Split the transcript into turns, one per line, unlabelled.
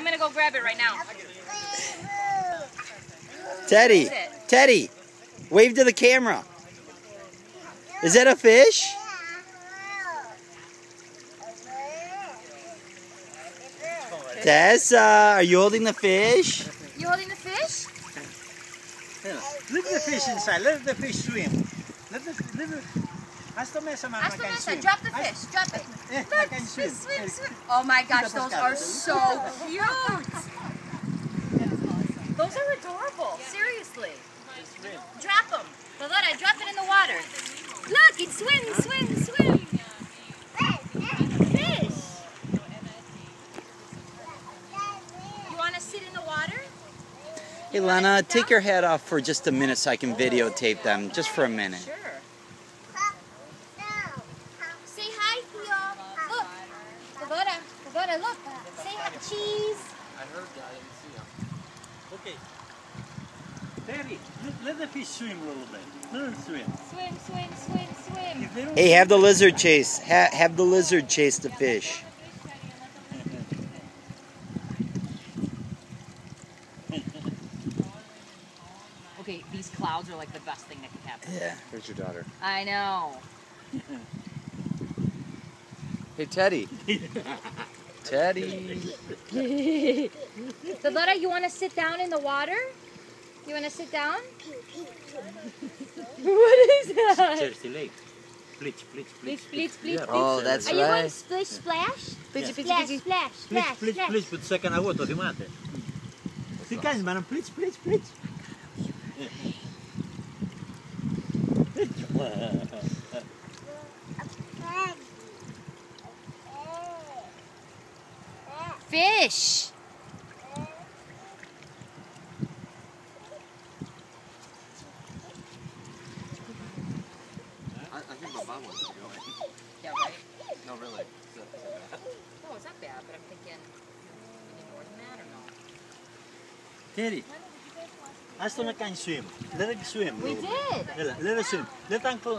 I'm gonna go grab it right now.
Teddy, Teddy, wave to the camera. Is that a fish? Tessa, are you holding the fish?
You holding the fish?
Leave the fish inside. Let the fish swim. Hasta mesa, mama
Hasta
can
mesa,
swim.
drop the fish. Drop it.
I can swim.
Swim, swim. Oh my gosh, those are so cute. Those are adorable. Seriously. Drop them. Lola, drop it in the water. Look, it's swimming, swim, swim. Fish. You want to sit in the water?
Hey Lana, take your hat off for just a minute so I can videotape them, just for a minute.
Sure. Say hi, Theo. Look. Pagoda, look. Say hi, cheese.
I heard that. I didn't see him. Okay. Terry, let the fish swim a little bit. Let them swim.
Swim, swim, swim, swim.
If they don't
Hey, have the lizard chase. Have the lizard chase the fish.
Okay, these clouds are like the best thing that could happen.
Yeah.
Here's your daughter.
I know.
Hey, Teddy. Teddy.
Lola, you want to sit down in the water? You want to sit down? What is that?
Jersey Lake. Bleach.
Bleach.
Oh, that's
Are you going
right.
splish splash?
Yes.
Splash, splash, splash, splash.
Please, put second agosto si mate. Si guys, man, please.
Fish.
I think my mom wants to go.
Yeah, right?
No, really.
No, it's not bad, but I'm thinking, we need more than that or no?
Terry, Aston can swim. Let it swim.
We did.
Let it swim. Let Uncle